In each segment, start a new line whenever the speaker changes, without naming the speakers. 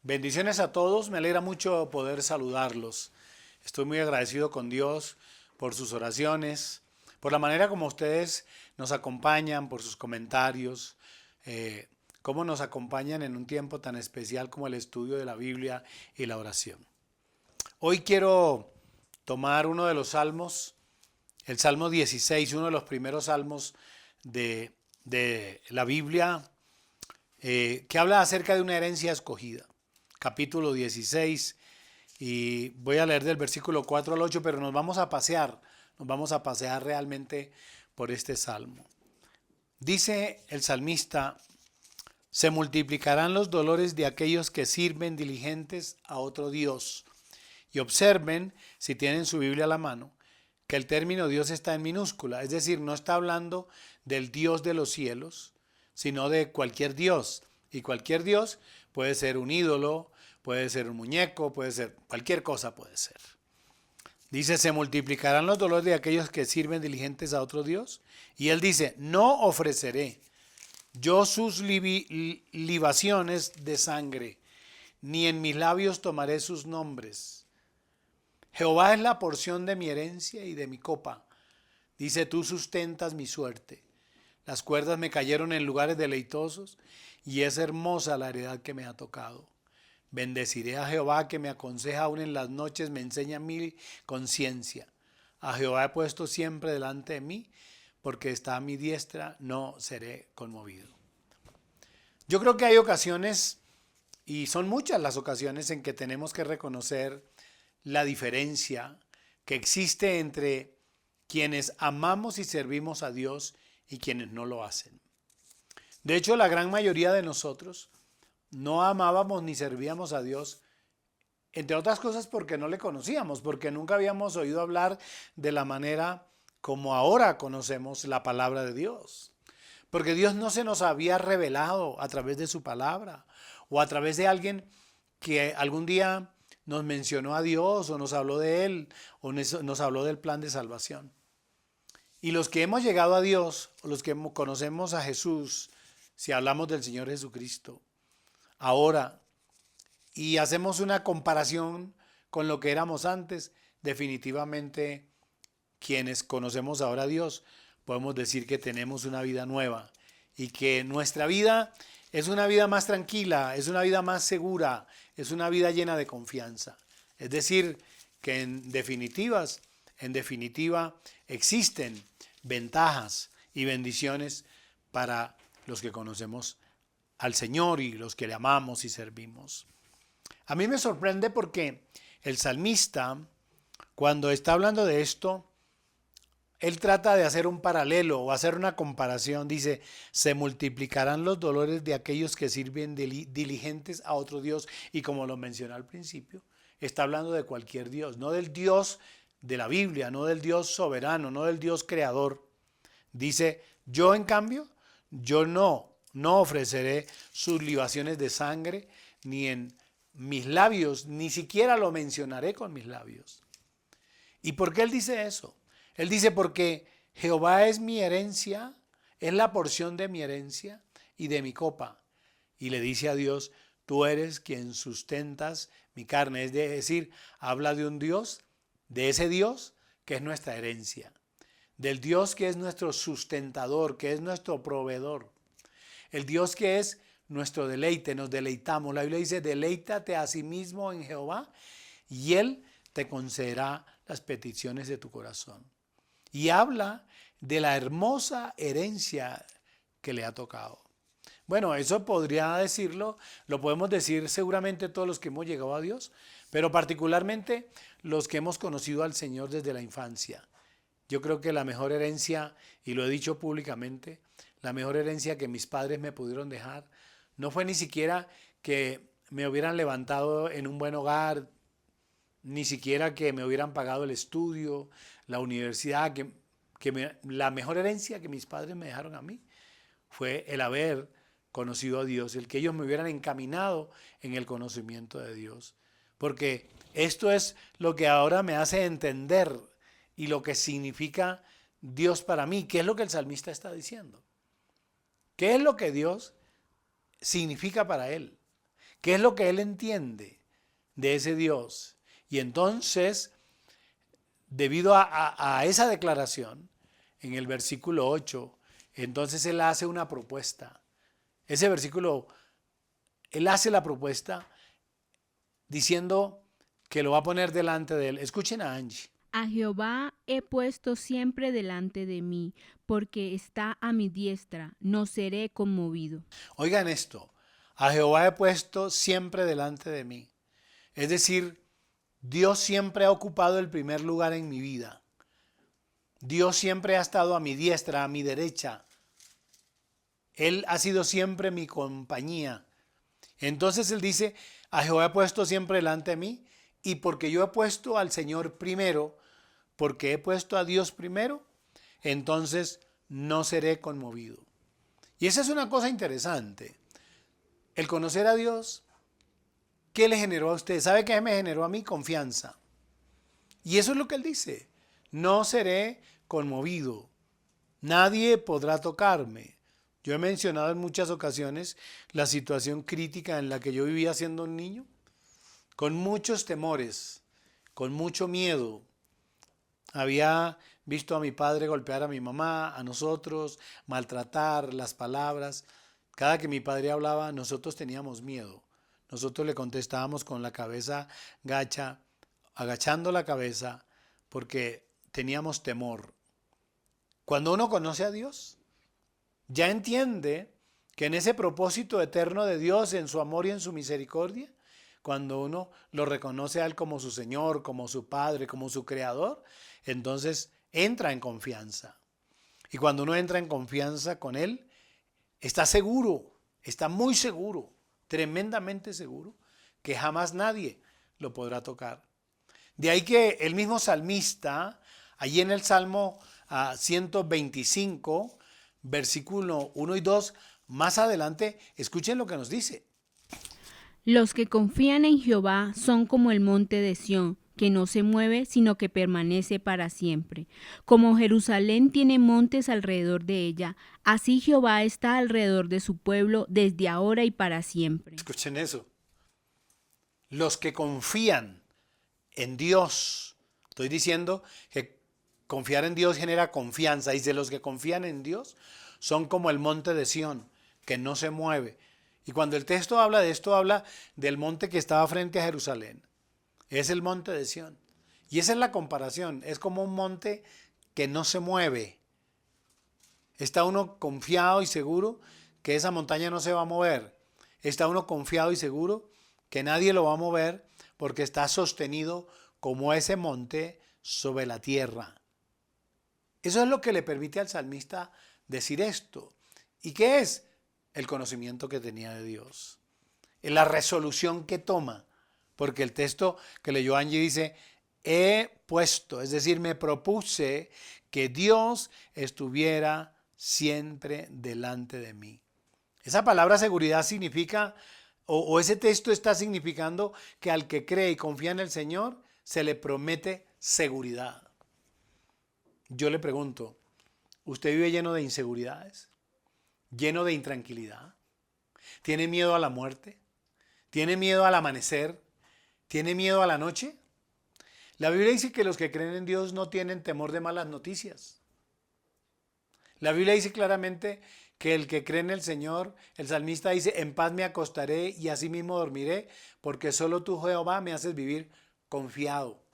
Bendiciones a todos, me alegra mucho poder saludarlos. Estoy muy agradecido con Dios por sus oraciones, por la manera como ustedes nos acompañan, por sus comentarios, eh, cómo nos acompañan en un tiempo tan especial como el estudio de la Biblia y la oración. Hoy quiero tomar uno de los salmos, el Salmo 16, uno de los primeros salmos de la Biblia, que habla acerca de una herencia escogida. Capítulo 16, y voy a leer del versículo 4 al 8, pero nos vamos a pasear realmente por este salmo. Dice el salmista: se multiplicarán los dolores de aquellos que sirven diligentes a otro Dios. Y observen, si tienen su Biblia a la mano, que el término Dios está en minúscula, es decir, no está hablando del Dios de los cielos, sino de cualquier Dios. Y cualquier Dios puede ser un ídolo, puede ser un muñeco, puede ser cualquier cosa puede ser. Dice, se multiplicarán los dolores de aquellos que sirven diligentes a otro Dios. Y él dice, no ofreceré yo sus libaciones de sangre, ni en mis labios tomaré sus nombres. Jehová es la porción de mi herencia y de mi copa. Dice, tú sustentas mi suerte. Las cuerdas me cayeron en lugares deleitosos, y es hermosa la heredad que me ha tocado. Bendeciré a Jehová, que me aconseja aún en las noches, me enseña mi conciencia. A Jehová he puesto siempre delante de mí, porque está a mi diestra, no seré conmovido. Yo creo que hay ocasiones, y son muchas las ocasiones, en que tenemos que reconocer la diferencia que existe entre quienes amamos y servimos a Dios y quienes no lo hacen. De hecho, la gran mayoría de nosotros no amábamos ni servíamos a Dios, entre otras cosas porque no le conocíamos, porque nunca habíamos oído hablar de la manera como ahora conocemos la palabra de Dios. Porque Dios no se nos había revelado a través de su palabra o a través de alguien que algún día nos mencionó a Dios o nos habló de Él o nos habló del plan de salvación. Y los que hemos llegado a Dios, o los que conocemos a Jesús, si hablamos del Señor Jesucristo, ahora, y hacemos una comparación con lo que éramos antes, definitivamente quienes conocemos ahora a Dios, podemos decir que tenemos una vida nueva y que nuestra vida es una vida más tranquila, es una vida más segura, es una vida llena de confianza. Es decir, que en definitiva existen ventajas y bendiciones para los que conocemos al Señor y los que le amamos y servimos. A mí me sorprende porque el salmista, cuando está hablando de esto, él trata de hacer un paralelo o hacer una comparación. Dice, se multiplicarán los dolores de aquellos que sirven diligentes a otro Dios. Y como lo mencioné al principio, está hablando de cualquier Dios, no del Dios de la Biblia, no del Dios soberano, no del Dios creador. Dice, yo en cambio, yo no ofreceré sus libaciones de sangre, ni en mis labios, ni siquiera lo mencionaré con mis labios. ¿Y por qué él dice eso? Él dice, porque Jehová es mi herencia, es la porción de mi herencia y de mi copa. Y le dice a Dios, tú eres quien sustentas mi carne. Es decir, habla de un Dios, de ese Dios que es nuestra herencia, del Dios que es nuestro sustentador, que es nuestro proveedor, el Dios que es nuestro deleite, nos deleitamos. La Biblia dice, deleítate a sí mismo en Jehová y Él te concederá las peticiones de tu corazón. Y habla de la hermosa herencia que le ha tocado. Bueno, eso podría decirlo, lo podemos decir seguramente todos los que hemos llegado a Dios, pero particularmente los que hemos conocido al Señor desde la infancia. Yo creo que la mejor herencia, y lo he dicho públicamente, la mejor herencia que mis padres me pudieron dejar, no fue ni siquiera que me hubieran levantado en un buen hogar, ni siquiera que me hubieran pagado el estudio, la universidad, la mejor herencia que mis padres me dejaron a mí fue el haber conocido a Dios, el que ellos me hubieran encaminado en el conocimiento de Dios. Porque esto es lo que ahora me hace entender y lo que significa Dios para mí. ¿Qué es lo que el salmista está diciendo? ¿Qué es lo que Dios significa para él? ¿Qué es lo que él entiende de ese Dios? Y entonces, debido a esa declaración, en el versículo 8, entonces él hace una propuesta. Ese versículo, él hace la propuesta diciendo que lo va a poner delante de él. Escuchen a Angie.
A Jehová he puesto siempre delante de mí, porque está a mi diestra, no seré conmovido.
Oigan esto, a Jehová he puesto siempre delante de mí. Es decir, Dios siempre ha ocupado el primer lugar en mi vida. Dios siempre ha estado a mi diestra, a mi derecha. Él ha sido siempre mi compañía. Entonces él dice, a Jehová he puesto siempre delante de mí, y porque yo he puesto al Señor primero, porque he puesto a Dios primero, entonces no seré conmovido. Y esa es una cosa interesante. El conocer a Dios, ¿qué le generó a usted? ¿Sabe qué me generó a mí? Confianza. Y eso es lo que él dice. No seré conmovido. Nadie podrá tocarme. Yo he mencionado en muchas ocasiones la situación crítica en la que yo vivía siendo un niño, con muchos temores, con mucho miedo. Había visto a mi padre golpear a mi mamá, a nosotros, maltratar, las palabras. Cada que mi padre hablaba, nosotros teníamos miedo. Nosotros le contestábamos con la cabeza gacha, agachando la cabeza, porque teníamos temor. Cuando uno conoce a Dios, ya entiende que en ese propósito eterno de Dios, en su amor y en su misericordia, cuando uno lo reconoce a Él como su Señor, como su Padre, como su Creador, entonces entra en confianza. Y cuando uno entra en confianza con Él, está seguro, está muy seguro, tremendamente seguro, que jamás nadie lo podrá tocar. De ahí que el mismo salmista, allí en el Salmo 125, versículo 1 y 2, más adelante, escuchen lo que nos dice.
Los que confían en Jehová son como el monte de Sión, que no se mueve, sino que permanece para siempre. Como Jerusalén tiene montes alrededor de ella, así Jehová está alrededor de su pueblo desde ahora y para siempre.
Escuchen eso. Los que confían en Dios, estoy diciendo que confiar en Dios genera confianza. Dice, los que confían en Dios son como el monte de Sión, que no se mueve. Y cuando el texto habla de esto, habla del monte que estaba frente a Jerusalén. Es el monte de Sión. Y esa es la comparación. Es como un monte que no se mueve. Está uno confiado y seguro que esa montaña no se va a mover. Está uno confiado y seguro que nadie lo va a mover porque está sostenido como ese monte sobre la tierra. Eso es lo que le permite al salmista decir esto. ¿Y qué es? El conocimiento que tenía de Dios. La resolución que toma. Porque el texto que leyó Angie dice, he puesto, es decir, me propuse que Dios estuviera siempre delante de mí. Esa palabra seguridad significa, o ese texto está significando que al que cree y confía en el Señor, se le promete seguridad. Yo le pregunto, ¿usted vive lleno de inseguridades? ¿Lleno de intranquilidad? ¿Tiene miedo a la muerte? ¿Tiene miedo al amanecer? ¿Tiene miedo a la noche? La Biblia dice que los que creen en Dios no tienen temor de malas noticias. La Biblia dice claramente que el que cree en el Señor, el salmista dice, en paz me acostaré y asimismo dormiré, porque solo tú, Jehová, me haces vivir confiado.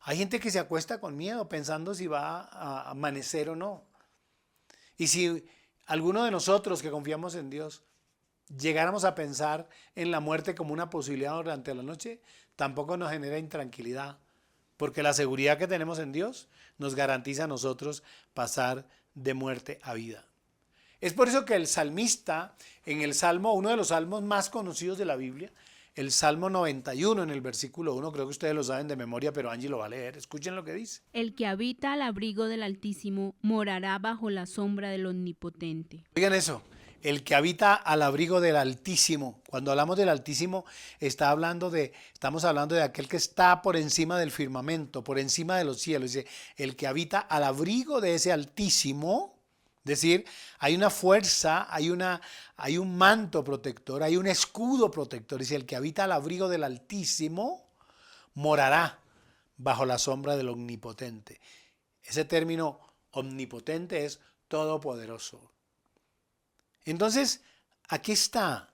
Hay gente que se acuesta con miedo, pensando si va a amanecer o no. Y si alguno de nosotros que confiamos en Dios llegáramos a pensar en la muerte como una posibilidad durante la noche, tampoco nos genera intranquilidad, porque la seguridad que tenemos en Dios nos garantiza a nosotros pasar de muerte a vida. Es por eso que el salmista, en el Salmo, uno de los salmos más conocidos de la Biblia, el Salmo 91 en el versículo 1, creo que ustedes lo saben de memoria, pero Angie lo va a leer. Escuchen lo que dice.
El que habita al abrigo del Altísimo morará bajo la sombra del Omnipotente.
Oigan eso, el que habita al abrigo del Altísimo. Cuando hablamos del Altísimo, estamos hablando de aquel que está por encima del firmamento, por encima de los cielos. Dice, el que habita al abrigo de ese Altísimo Es decir, hay una fuerza, hay un manto protector, hay un escudo protector. Dice, el que habita al abrigo del Altísimo morará bajo la sombra del Omnipotente. Ese término omnipotente es todopoderoso. Entonces, aquí está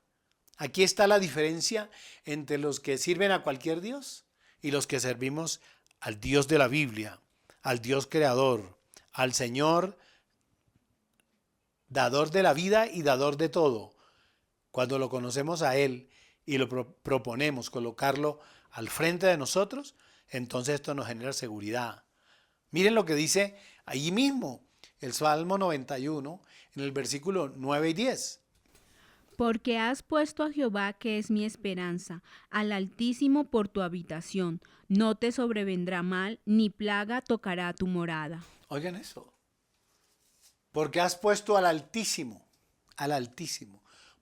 la diferencia entre los que sirven a cualquier Dios y los que servimos al Dios de la Biblia, al Dios creador, al Señor dador de la vida y dador de todo. Cuando lo conocemos a Él y lo proponemos colocarlo al frente de nosotros, entonces esto nos genera seguridad. Miren lo que dice allí mismo, el Salmo 91, en el versículo 9 y 10.
Porque has puesto a Jehová, que es mi esperanza, al Altísimo por tu habitación. No te sobrevendrá mal, ni plaga tocará tu morada.
Oigan eso. Porque has puesto al Altísimo,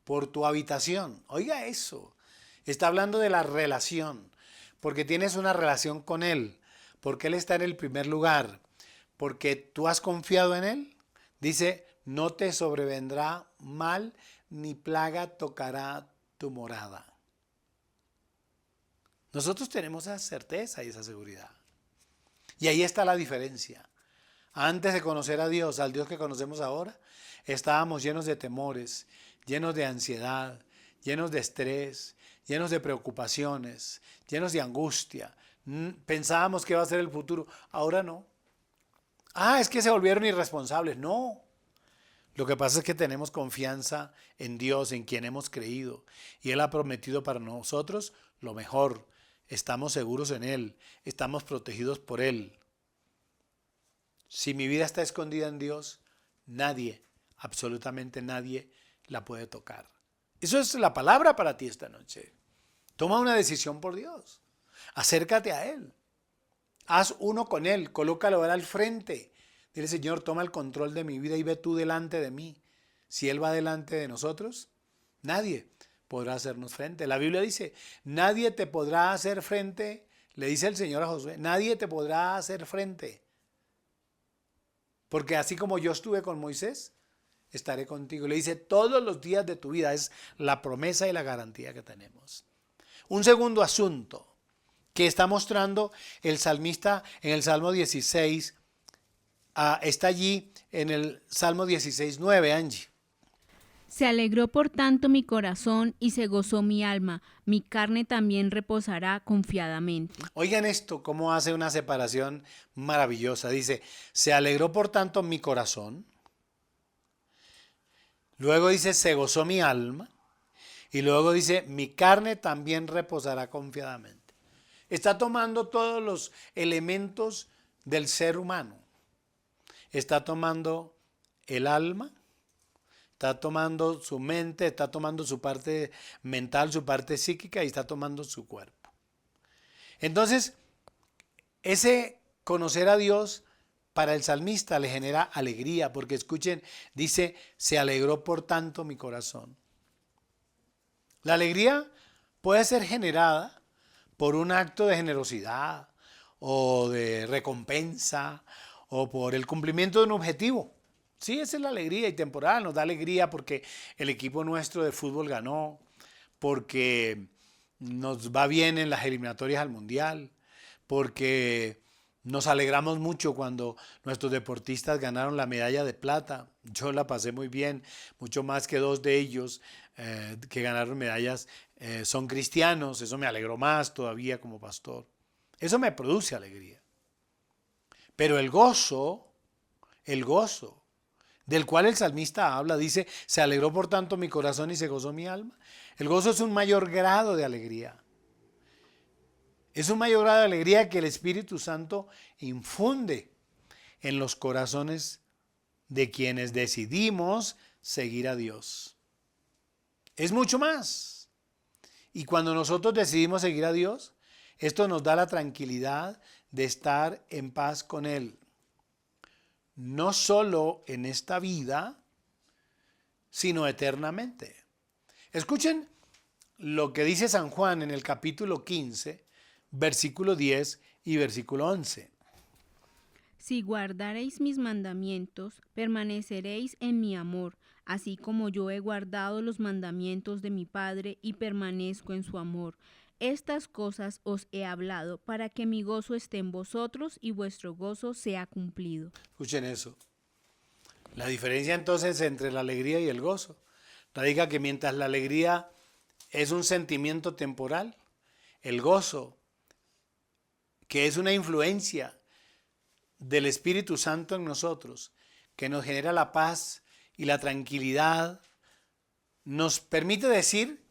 por tu habitación. Oiga eso. Está hablando de la relación, porque tienes una relación con Él, porque Él está en el primer lugar, porque tú has confiado en Él. Dice, no te sobrevendrá mal, ni plaga tocará tu morada. Nosotros tenemos esa certeza y esa seguridad. Y ahí está la diferencia. Antes de conocer a Dios, al Dios que conocemos ahora, estábamos llenos de temores, llenos de ansiedad, llenos de estrés, llenos de preocupaciones, llenos de angustia. Pensábamos que iba a ser el futuro, ahora no. Es que se volvieron irresponsables. No. Lo que pasa es que tenemos confianza en Dios, en quien hemos creído, y Él ha prometido para nosotros lo mejor. Estamos seguros en Él, estamos protegidos por Él. Si mi vida está escondida en Dios, nadie, absolutamente nadie, la puede tocar. Eso es la palabra para ti esta noche. Toma una decisión por Dios. Acércate a Él. Haz uno con Él. Colócalo al frente. Dile, Señor, toma el control de mi vida y ve tú delante de mí. Si Él va delante de nosotros, nadie podrá hacernos frente. La Biblia dice, nadie te podrá hacer frente. Le dice el Señor a Josué, nadie te podrá hacer frente. Porque así como yo estuve con Moisés, estaré contigo. Le dice, todos los días de tu vida. Es la promesa y la garantía que tenemos. Un segundo asunto que está mostrando el salmista en el Salmo 16, está allí en el Salmo 16:9, Angie.
Se alegró por tanto mi corazón y se gozó mi alma. Mi carne también reposará confiadamente.
Oigan esto, cómo hace una separación maravillosa. Dice, se alegró por tanto mi corazón. Luego dice, se gozó mi alma. Y luego dice, mi carne también reposará confiadamente. Está tomando todos los elementos del ser humano. Está tomando el alma, está tomando su mente, está tomando su parte mental, su parte psíquica y está tomando su cuerpo. Entonces, ese conocer a Dios para el salmista le genera alegría, porque escuchen, dice, se alegró por tanto mi corazón. La alegría puede ser generada por un acto de generosidad o de recompensa o por el cumplimiento de un objetivo. Sí, esa es la alegría y temporal. Nos da alegría porque el equipo nuestro de fútbol ganó, porque nos va bien en las eliminatorias al Mundial, porque nos alegramos mucho cuando nuestros deportistas ganaron la medalla de plata. Yo la pasé muy bien, mucho más que dos de ellos que ganaron medallas son cristianos. Eso me alegró más todavía como pastor. Eso me produce alegría. Pero el gozo del cual el salmista habla, dice, se alegró por tanto mi corazón y se gozó mi alma. El gozo es un mayor grado de alegría. Es un mayor grado de alegría que el Espíritu Santo infunde en los corazones de quienes decidimos seguir a Dios. Es mucho más. Y cuando nosotros decidimos seguir a Dios, esto nos da la tranquilidad de estar en paz con Él. No solo en esta vida, sino eternamente. Escuchen lo que dice San Juan en el capítulo 15, versículo 10 y versículo 11.
Si guardareis mis mandamientos, permaneceréis en mi amor, así como yo he guardado los mandamientos de mi Padre y permanezco en su amor. Estas cosas os he hablado para que mi gozo esté en vosotros y vuestro gozo sea cumplido.
Escuchen eso. La diferencia entonces entre la alegría y el gozo radica que mientras la alegría es un sentimiento temporal, el gozo, que es una influencia del Espíritu Santo en nosotros, que nos genera la paz y la tranquilidad, nos permite decir,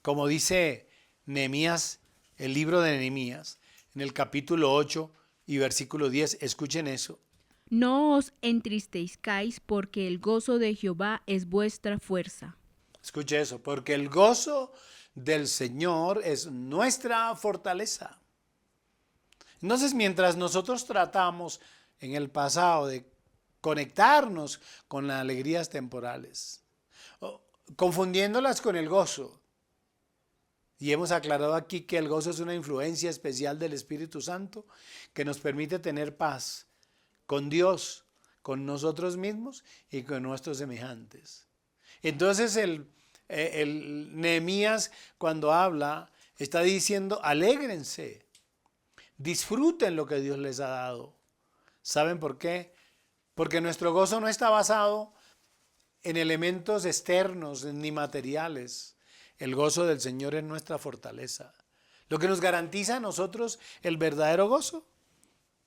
como dice Nehemías, el libro de Nehemías, en el capítulo 8 y versículo 10, escuchen eso.
No os entristezcáis, porque el gozo de Jehová es vuestra fuerza.
Escuche eso, porque el gozo del Señor es nuestra fortaleza. Entonces, mientras nosotros tratamos en el pasado de conectarnos con las alegrías temporales, confundiéndolas con el gozo, y hemos aclarado aquí que el gozo es una influencia especial del Espíritu Santo que nos permite tener paz con Dios, con nosotros mismos y con nuestros semejantes. Entonces el Nehemías, cuando habla, está diciendo: alégrense, disfruten lo que Dios les ha dado. ¿Saben por qué? Porque nuestro gozo no está basado en elementos externos ni materiales. El gozo del Señor es nuestra fortaleza. Lo que nos garantiza a nosotros el verdadero gozo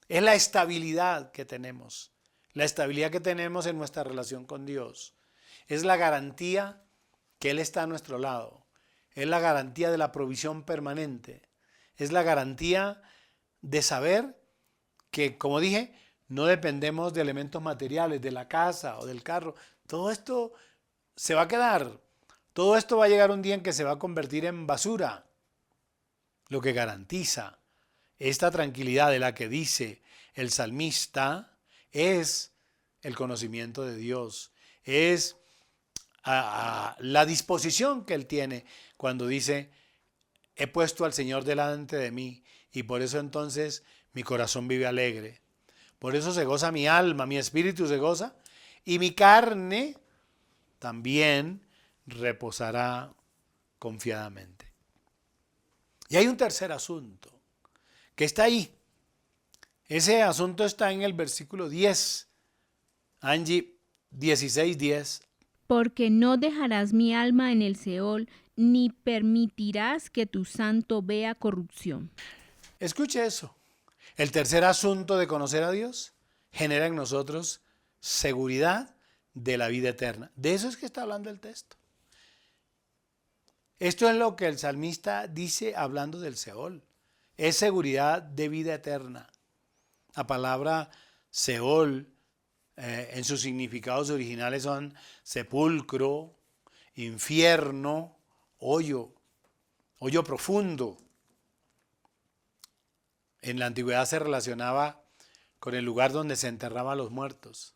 es la estabilidad que tenemos. La estabilidad que tenemos en nuestra relación con Dios. Es la garantía que Él está a nuestro lado. Es la garantía de la provisión permanente. Es la garantía de saber que, como dije, no dependemos de elementos materiales, de la casa o del carro. Todo esto se va a quedar. Todo esto va a llegar un día en que se va a convertir en basura. Lo que garantiza esta tranquilidad de la que dice el salmista es el conocimiento de Dios. Es la disposición que Él tiene cuando dice: he puesto al Señor delante de mí y por eso entonces mi corazón vive alegre. Por eso se goza mi alma, mi espíritu se goza y mi carne también reposará confiadamente. Y hay un tercer asunto que está ahí. Ese asunto está en el versículo 10. Angie, 16:10.
Porque no dejarás mi alma en el Seol, ni permitirás que tu santo vea corrupción.
Escuche eso. El tercer asunto de conocer a Dios genera en nosotros seguridad de la vida eterna. De eso es que está hablando el texto. Esto es lo que el salmista dice hablando del Seol. Es seguridad de vida eterna. La palabra Seol en sus significados originales son sepulcro, infierno, hoyo profundo. En la antigüedad se relacionaba con el lugar donde se enterraban los muertos.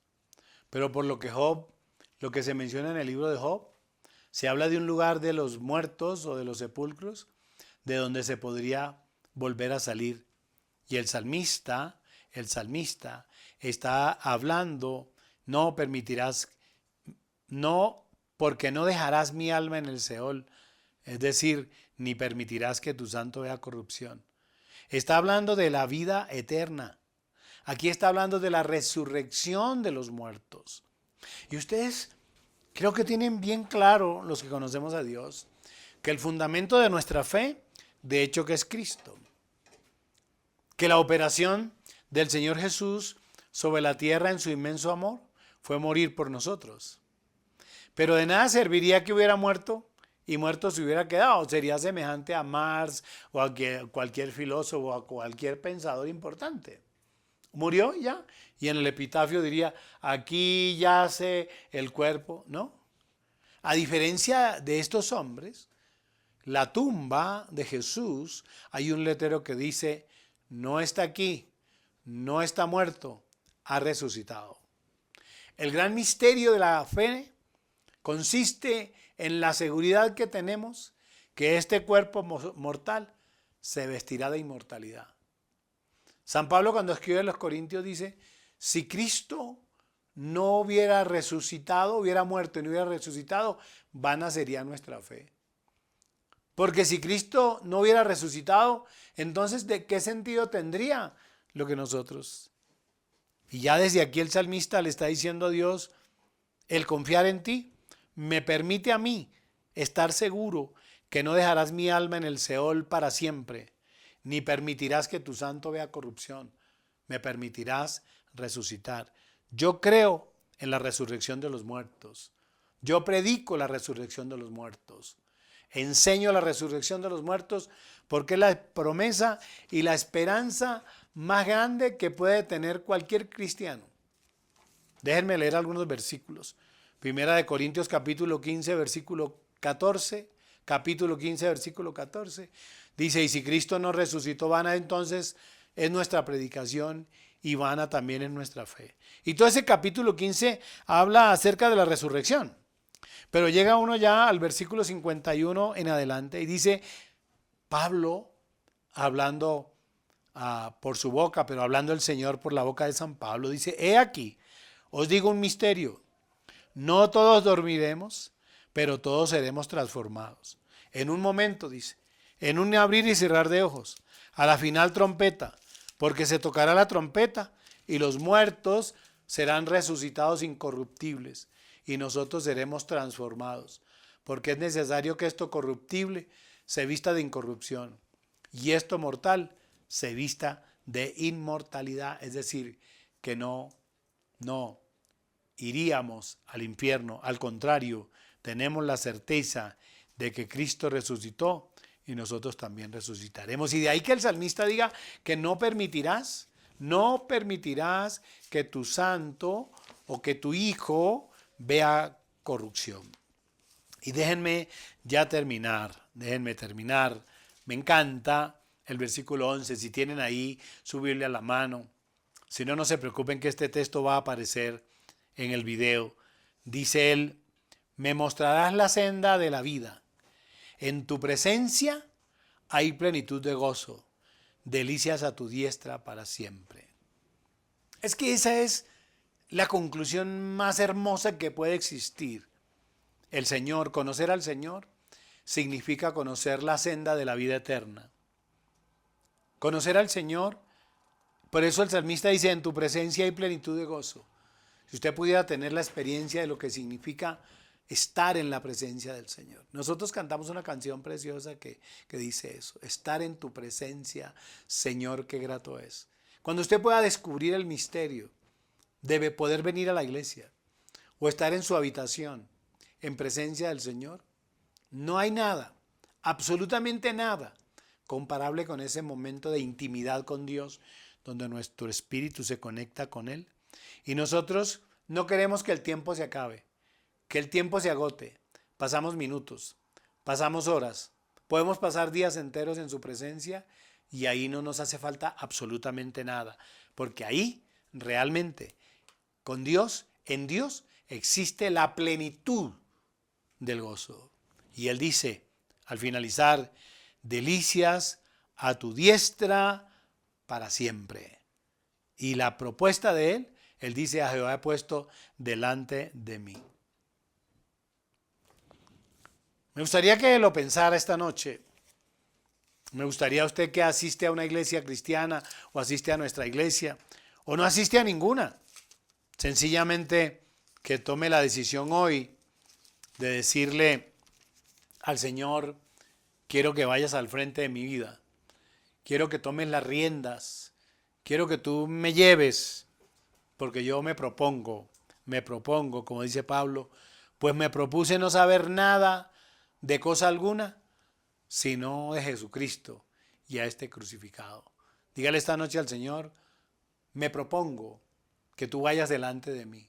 Pero por lo que se menciona en el libro de Job, se habla de un lugar de los muertos o de los sepulcros de donde se podría volver a salir. Y el salmista está hablando: no permitirás, no, porque no dejarás mi alma en el Seol, es decir, ni permitirás que tu santo vea corrupción. Está hablando de la vida eterna. Aquí está hablando de la resurrección de los muertos. Y ustedes creo que tienen bien claro, los que conocemos a Dios, que el fundamento de nuestra fe, de hecho, que es Cristo. Que la operación del Señor Jesús sobre la tierra en su inmenso amor fue morir por nosotros. Pero de nada serviría que hubiera muerto y muerto se hubiera quedado. Sería semejante a Marx o a cualquier filósofo o a cualquier pensador importante. Murió ya, y en el epitafio diría: aquí yace el cuerpo, ¿no? A diferencia de estos hombres, la tumba de Jesús, hay un letrero que dice: no está aquí, no está muerto, ha resucitado. El gran misterio de la fe consiste en la seguridad que tenemos que este cuerpo mortal se vestirá de inmortalidad. San Pablo, cuando escribe a los Corintios, dice Si Cristo no hubiera resucitado, hubiera muerto y no hubiera resucitado, vana sería nuestra fe. Porque si Cristo no hubiera resucitado, entonces ¿de qué sentido tendría lo que nosotros? Y ya desde aquí el salmista le está diciendo a Dios, el confiar en ti me permite a mí estar seguro que no dejarás mi alma en el Seol para siempre, ni permitirás que tu santo vea corrupción, me permitirás resucitar. Yo creo en la resurrección de los muertos. Yo predico la resurrección de los muertos. Enseño la resurrección de los muertos porque es la promesa y la esperanza más grande que puede tener cualquier cristiano. Déjenme leer algunos versículos. Primera de Corintios capítulo 15, versículo 14. Capítulo 15, versículo 14. Dice, y si Cristo no resucitó, vana entonces es nuestra predicación y vana también es nuestra fe. Y todo ese capítulo 15 habla acerca de la resurrección. Pero llega uno ya al versículo 51 en adelante y dice, Pablo, hablando por su boca, pero hablando el Señor por la boca de San Pablo, dice, he aquí, os digo un misterio, no todos dormiremos, pero todos seremos transformados. En un momento, dice, en un abrir y cerrar de ojos, a la final trompeta, porque se tocará la trompeta y los muertos serán resucitados incorruptibles y nosotros seremos transformados, porque es necesario que esto corruptible se vista de incorrupción y esto mortal se vista de inmortalidad, es decir, que no iríamos al infierno, al contrario, tenemos la certeza de que Cristo resucitó y nosotros también resucitaremos. Y de ahí que el salmista diga que no permitirás que tu santo o que tu hijo vea corrupción. Y déjenme terminar. Me encanta el versículo 11, si tienen ahí su Biblia a la mano. Si no, no se preocupen que este texto va a aparecer en el video. Dice él, me mostrarás la senda de la vida. En tu presencia hay plenitud de gozo, delicias a tu diestra para siempre. Es que esa es la conclusión más hermosa que puede existir. El Señor, conocer al Señor, significa conocer la senda de la vida eterna. Conocer al Señor, por eso el salmista dice, en tu presencia hay plenitud de gozo. Si usted pudiera tener la experiencia de lo que significa estar en la presencia del Señor. Nosotros cantamos una canción preciosa que dice eso, estar en tu presencia, Señor, qué grato es. Cuando usted pueda descubrir el misterio, debe poder venir a la iglesia o estar en su habitación en presencia del Señor. No hay nada, absolutamente nada, comparable con ese momento de intimidad con Dios, donde nuestro espíritu se conecta con Él. Y nosotros no queremos que el tiempo se acabe, que el tiempo se agote. Pasamos minutos, pasamos horas, podemos pasar días enteros en su presencia y ahí no nos hace falta absolutamente nada, porque ahí realmente con Dios, en Dios existe la plenitud del gozo. Y Él dice, al finalizar, delicias a tu diestra para siempre. Y la propuesta de Él dice, a Jehová he puesto delante de mí. Me gustaría que lo pensara esta noche. Me gustaría usted que asiste a una iglesia cristiana o asiste a nuestra iglesia o no asiste a ninguna. Sencillamente que tome la decisión hoy de decirle al Señor, quiero que vayas al frente de mi vida. Quiero que tomes las riendas. Quiero que tú me lleves, porque yo me propongo, como dice Pablo, pues me propuse no saber nada de cosa alguna, sino de Jesucristo y a este crucificado. Dígale esta noche al Señor, me propongo que tú vayas delante de mí.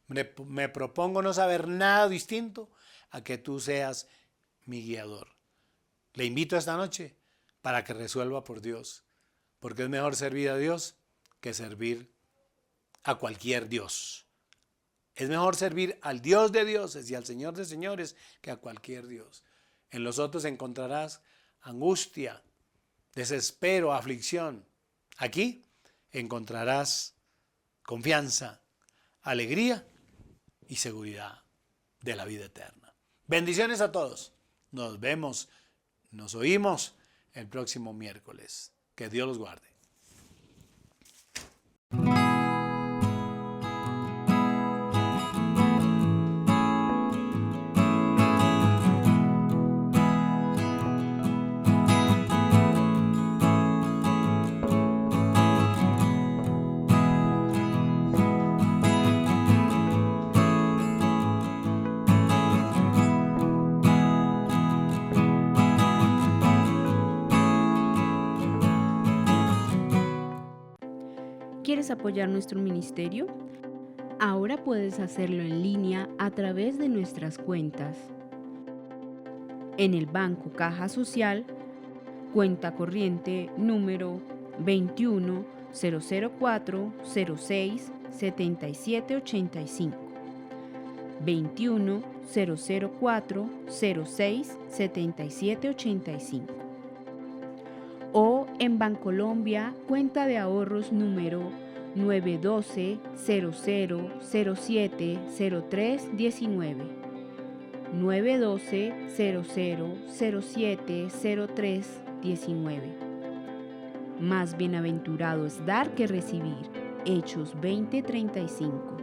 Me propongo no saber nada distinto a que tú seas mi guiador. Le invito esta noche para que resuelva por Dios, porque es mejor servir a Dios que servir a cualquier Dios. Es mejor servir al Dios de dioses y al Señor de señores que a cualquier Dios. En los otros encontrarás angustia, desespero, aflicción. Aquí encontrarás confianza, alegría y seguridad de la vida eterna. Bendiciones a todos. Nos vemos, nos oímos el próximo miércoles. Que Dios los guarde.
¿Quieres apoyar nuestro ministerio? Ahora puedes hacerlo en línea a través de nuestras cuentas. En el Banco Caja Social, cuenta corriente número 21-004-06-7785. 21-004-06-7785. O en Bancolombia, cuenta de ahorros número 912-0007-0319. 912-0007-0319. Más bienaventurado es dar que recibir. Hechos 20:35.